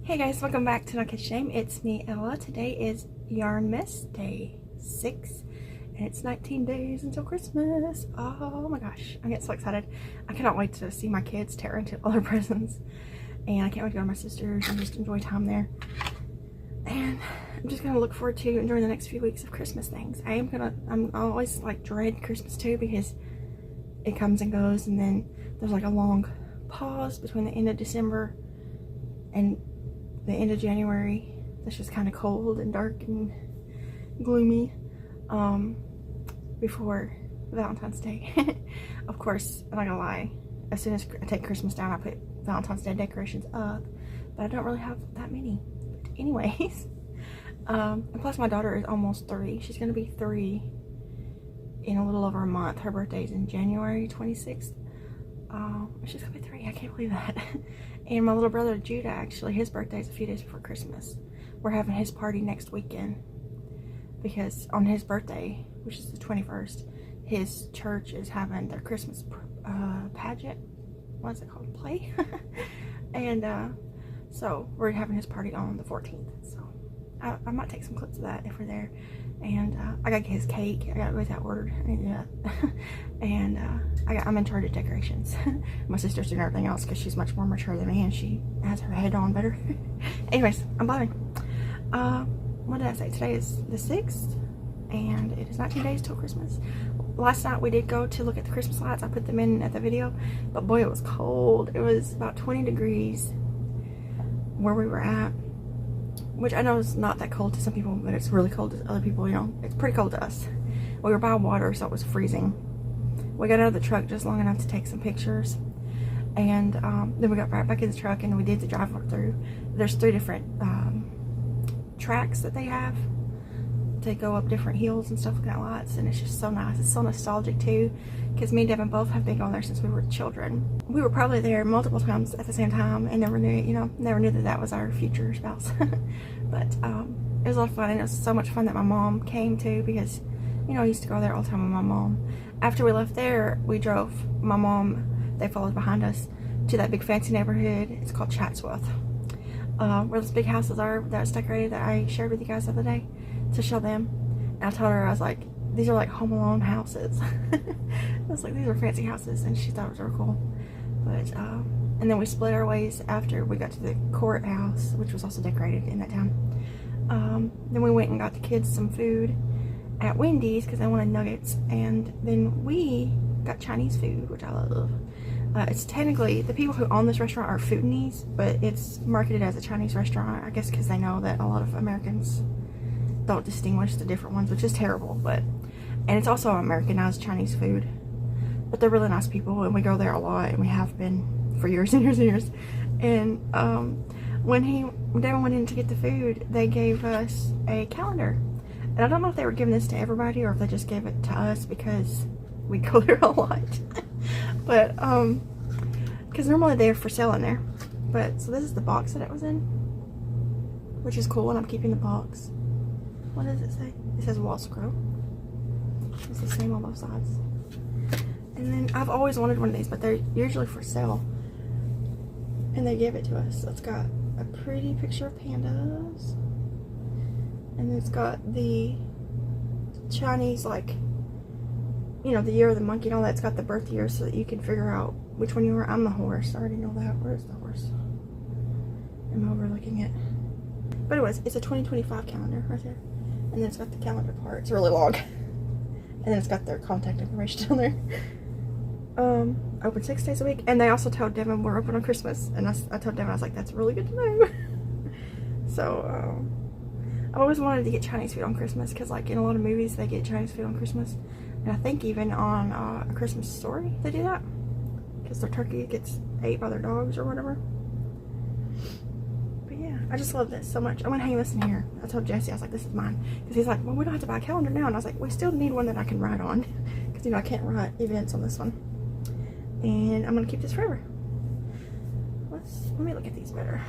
Hey guys, welcome back to Not Catch Shame. It's me, Ella. Today is Yarnmas, day 6, and it's 19 days until Christmas. Oh my gosh, I get so excited. I cannot wait to see my kids tear into all their presents, and I can't wait to go to my sister's and just enjoy time there. And I'm just gonna look forward to enjoying the next few weeks of Christmas things. I'm always like dread Christmas too, because it comes and goes, and then there's like a long pause between the end of December and the end of January. That's just kind of cold and dark and gloomy before Valentine's Day. Of course, I'm not gonna lie, as soon as I take Christmas down, I put Valentine's Day decorations up, but I don't really have that many. But anyways, and plus my daughter is almost 3. She's gonna be 3 in a little over a month. Her birthday's in January 26th. She's gonna be 3. I can't believe that. And my little brother Judah, actually, his birthday's a few days before Christmas. We're having his party next weekend because on his birthday, which is the 21st, his church is having their Christmas pageant. What's it called? Play. And so we're having his party on the 14th. So I might take some clips of that if we're there. And I gotta get his cake. I gotta go get that ordered. I need to do that. And I'm in charge of decorations. My sister's doing everything else because she's much more mature than me and she has her head on better. Anyways, I'm blabbing. What did I say? Today is the 6th and it is 19 days till Christmas. Last night we did go to look at the Christmas lights. I put them in at the video, but boy, it was cold. It was about 20 degrees where we were at, which I know is not that cold to some people, but it's really cold to other people. You know, it's pretty cold to us. We were by water, so it was freezing. We got out of the truck just long enough to take some pictures, and then we got right back in the truck and we did the drive through. There's 3 different tracks that they have to go up different hills and stuff, looking at lights, and it's just so nice. It's so nostalgic too, because me and Devin both have been going there since we were children. We were probably there multiple times at the same time and never knew, you know, never knew that that was our future spouse. But it was a lot of fun, and it was so much fun that my mom came to, because, you know, I used to go there all the time with my mom. After we left there, we drove, my mom, they followed behind us to that big fancy neighborhood. It's called Chatsworth, where those big houses are that's decorated that I shared with you guys the other day to show them. And I told her, I was like, these are like Home Alone houses. I was like, these are fancy houses, and she thought it was real cool. But and then we split our ways after we got to the courthouse, which was also decorated in that town. Then we went and got the kids some food at Wendy's because they wanted nuggets, and then we got Chinese food, which I love. It's technically, the people who own this restaurant are foodies, but it's marketed as a Chinese restaurant, I guess because they know that a lot of Americans don't distinguish the different ones, which is terrible. But and it's also Americanized Chinese food, but they're really nice people, and we go there a lot, and we have been for years and years and years. And when Devin went in to get the food, they gave us a calendar. And I don't know if they were giving this to everybody or if they just gave it to us because we go there a lot. But, because normally they're for sale in there. But, so this is the box that it was in, which is cool, and I'm keeping the box. What does it say? It says wall scroll. It's the same on both sides. And then I've always wanted one of these, but they're usually for sale. And they gave it to us. So it's got a pretty picture of pandas. And it's got the Chinese, like, you know, the year of the monkey and all that. It's got the birth year so that you can figure out which one you are. I'm the horse. I already know that. Where's the horse? I'm overlooking it. But anyways, it's a 2025 calendar right there. And then it's got the calendar part. It's really long. And then it's got their contact information down there. Open 6 days a week. And they also told Devin we're open on Christmas. And I told Devin, I was like, that's really good to know. So, I've always wanted to get Chinese food on Christmas, because like in a lot of movies they get Chinese food on Christmas, and I think even on A Christmas Story they do that, because their turkey gets ate by their dogs or whatever. But yeah, I just love this so much. I'm gonna hang this in here. I told Jesse, I was like, this is mine, because he's like, well, we don't have to buy a calendar now, and I was like, we still need one that I can write on, because you know I can't write events on this one, and I'm gonna keep this forever. Let me look at these better.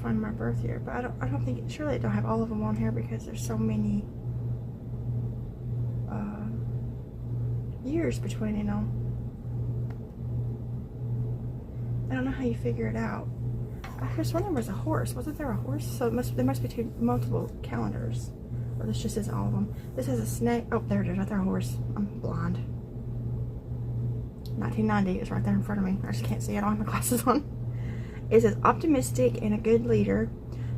Find my birth year, but I don't think, surely I don't have all of them on here because there's so many years between, you know. I don't know how you figure it out. I just wonder, was a horse. Wasn't there a horse? So there must be multiple calendars. Or this just isn't all of them. This has a snake. Oh, there it is, right there, a horse. I'm blind. 1990 is right there in front of me. I just can't see it. I don't have my glasses on. It says, optimistic and a good leader.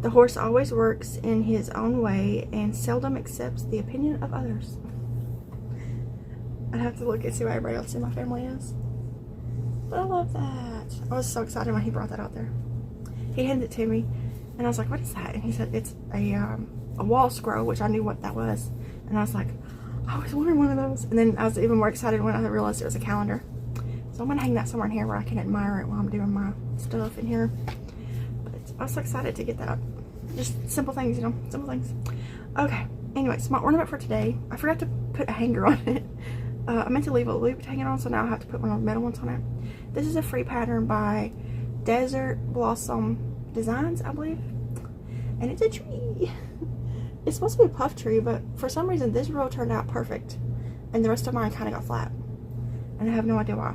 The horse always works in his own way and seldom accepts the opinion of others. I'd have to look and see what everybody else in my family is. But I love that. I was so excited when he brought that out there. He handed it to me, and I was like, what is that? And he said, it's a wall scroll, which I knew what that was. And I was like, I always wanted one of those. And then I was even more excited when I realized it was a calendar. So I'm going to hang that somewhere in here where I can admire it while I'm doing my stuff in here. But I was so excited to get that. Just simple things, you know, simple things. Okay, anyways, my ornament for today, I forgot to put a hanger on it. I meant to leave a loop hanging on, so now I have to put one of the metal ones on it. This is a free pattern by Desert Blossom Designs, I believe. And it's a tree. It's supposed to be a puff tree, but for some reason this row turned out perfect. And the rest of mine kind of got flat. And I have no idea why.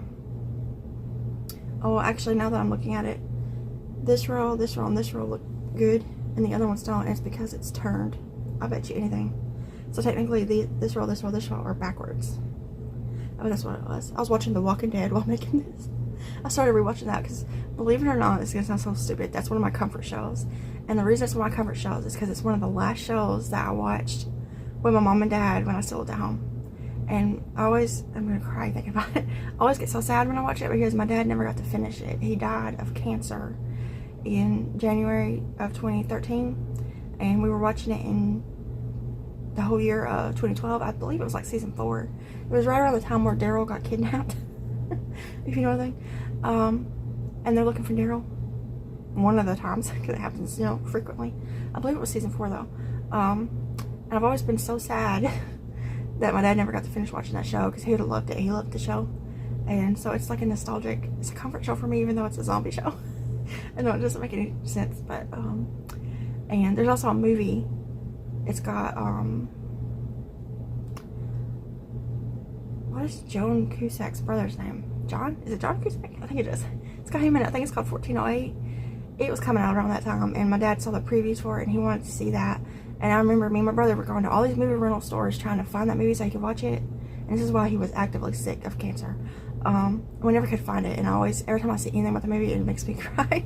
Oh, actually, now that I'm looking at it, this row, and this row look good. And the other ones don't. And it's because it's turned. I bet you anything. So technically, this row are backwards. Oh, that's what it was. I was watching The Walking Dead while making this. I started rewatching that because, believe it or not, it's gonna sound so stupid. That's one of my comfort shows. And the reason it's one of my comfort shows is because it's one of the last shows that I watched with my mom and dad when I still lived at home. And I'm gonna cry thinking about it. I always get so sad when I watch it because my dad never got to finish it. He died of cancer in January of 2013. And we were watching it in the whole year of 2012. I believe it was like season 4. It was right around the time where Daryl got kidnapped. If you know anything. And they're looking for Daryl. One of the times, because it happens, you know, frequently. I believe it was season 4 though. And I've always been so sad that my dad never got to finish watching that show because he would have loved it. He loved the show. And so it's like a nostalgic, it's a comfort show for me, even though it's a zombie show. I know it doesn't make any sense, but and there's also a movie. It's got what is Joan Cusack's brother's name? John? Is it John Cusack? I think it is. It's got him in it. I think it's called 1408. It was coming out around that time, and my dad saw the previews for it, and he wanted to see that. And I remember me and my brother were going to all these movie rental stores trying to find that movie so he could watch it. And this is why he was actively sick of cancer. We never could find it, and every time I see anything about the movie, it makes me cry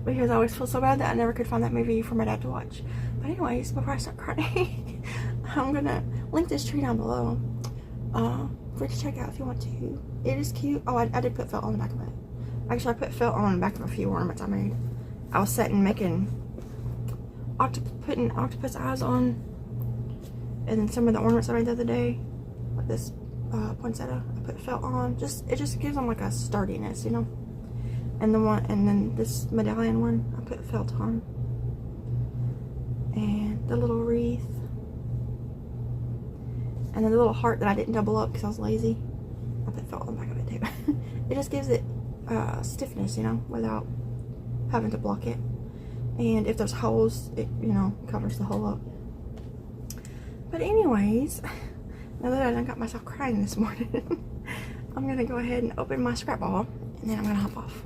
because I always feel so bad that I never could find that movie for my dad to watch. But anyways, before I start crying, I'm gonna link this tree down below for you to check out if you want to. It is cute. Oh, I did put felt on the back of it. Actually, I put felt on the back of a few ornaments I made. I was sitting making putting octopus eyes on, and then some of the ornaments I made the other day, like this poinsettia, I put felt on. It just gives them like a sturdiness, you know. And then this medallion one, I put felt on, and the little wreath, and then the little heart that I didn't double up because I was lazy, I put felt on the back of it too. It just gives it stiffness, you know, without having to block it. And if there's holes, it, you know, covers the hole up. But anyways, now that I done got myself crying this morning, I'm going to go ahead and open my scrap ball, and then I'm going to hop off.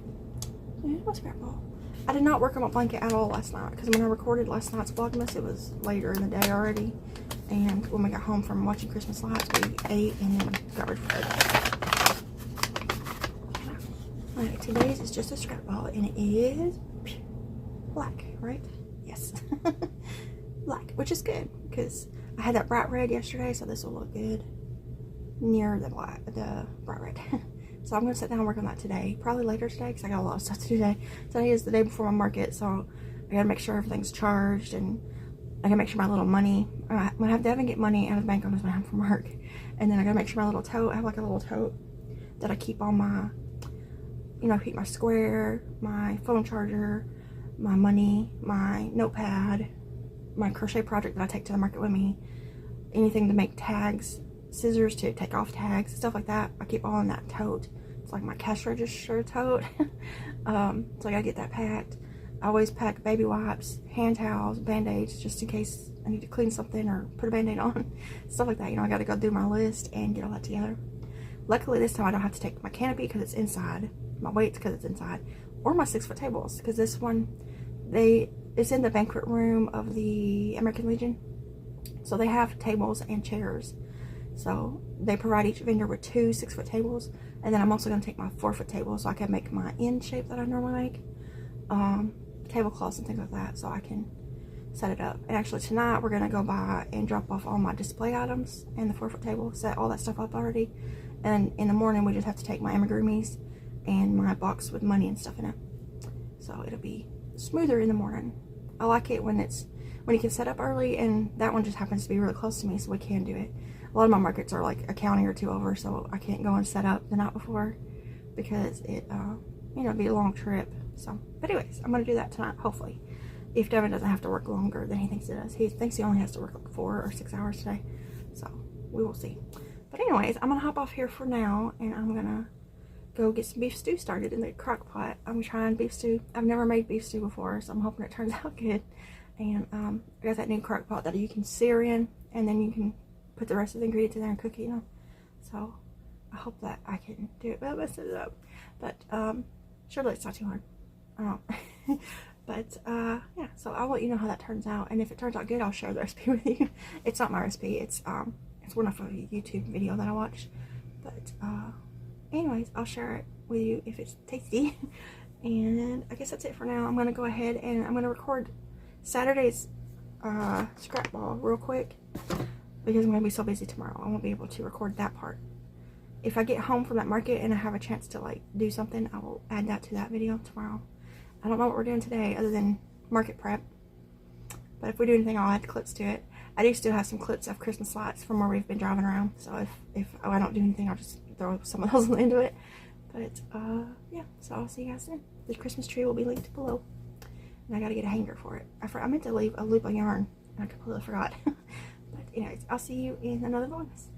Here's my scrap ball. I did not work on my blanket at all last night, because when I recorded last night's Vlogmas, it was later in the day already. And when we got home from watching Christmas lights, we ate and then got ready for bed. Alright, today's is just a scrap ball, and it is black, right? Yes. Black, which is good, because I had that bright red yesterday, so this will look good near the bright red. So I'm going to sit down and work on that today. Probably later today, because I got a lot of stuff to do today. Today is the day before my market, so I got to make sure everything's charged, and I got to make sure my little money, I'm going to have Devin get money out of the bank on his way home from work. And then I got to make sure my little tote, I have like a little tote that I keep all my, you know, keep my square, my phone charger, my money, my notepad, my crochet project that I take to the market with me, anything to make tags, scissors to take off tags, stuff like that. I keep all in that tote. It's like my cash register tote. So I gotta get that packed. I always pack baby wipes, hand towels, band-aids, just in case I need to clean something or put a band-aid on. Stuff like that, you know, I gotta go do my list and get all that together. Luckily this time I don't have to take my canopy because it's inside, my weights because it's inside, or my 6-foot tables, because this one, it's in the banquet room of the American Legion. So they have tables and chairs. So they provide each vendor with 2 6-foot tables. And then I'm also going to take my 4-foot table so I can make my end shape that I normally make. Tablecloths and things like that, so I can set it up. And actually tonight we're going to go by and drop off all my display items and the 4-foot table, set all that stuff up already. And in the morning we just have to take my amigurumis and my box with money and stuff in it. So it'll be smoother in the morning. I like it when you can set up early, and that one just happens to be really close to me, so we can do it. A lot of my markets are like a county or 2 over, so I can't go and set up the night before because it, you know, it'd be a long trip. So, but anyways, I'm gonna do that tonight, hopefully. If Devin doesn't have to work longer than he thinks he does. He thinks he only has to work like 4 or 6 hours today, so we will see. But anyways, I'm gonna hop off here for now, and I'm gonna go get some beef stew started in the crock pot. I'm trying beef stew. I've never made beef stew before, so I'm hoping it turns out good. And I got that new crock pot that you can sear in, and then you can put the rest of the ingredients in there and cook it, you know. So I hope that I can do it without messing it up. But surely it's not too hard. I don't know. But yeah, so I'll let you know how that turns out, and if it turns out good, I'll share the recipe with you. It's not my recipe. It's one of a YouTube video that I watched. But anyways, I'll share it with you if it's tasty. And I guess that's it for now. I'm gonna go ahead and I'm gonna record Saturday's scrap ball real quick, because I'm gonna be so busy tomorrow. I won't be able to record that part. If I get home from that market and I have a chance to like do something, I will add that to that video tomorrow. I don't know what we're doing today other than market prep, but if we do anything, I'll add clips to it. I do still have some clips of Christmas lights from where we've been driving around, so if I don't do anything, I'll just throw some of those into it. But yeah, so I'll see you guys soon. The Christmas tree will be linked below, and I gotta get a hanger for it. I meant to leave a loop of yarn, and I completely forgot. But anyways, I'll see you in another bonus.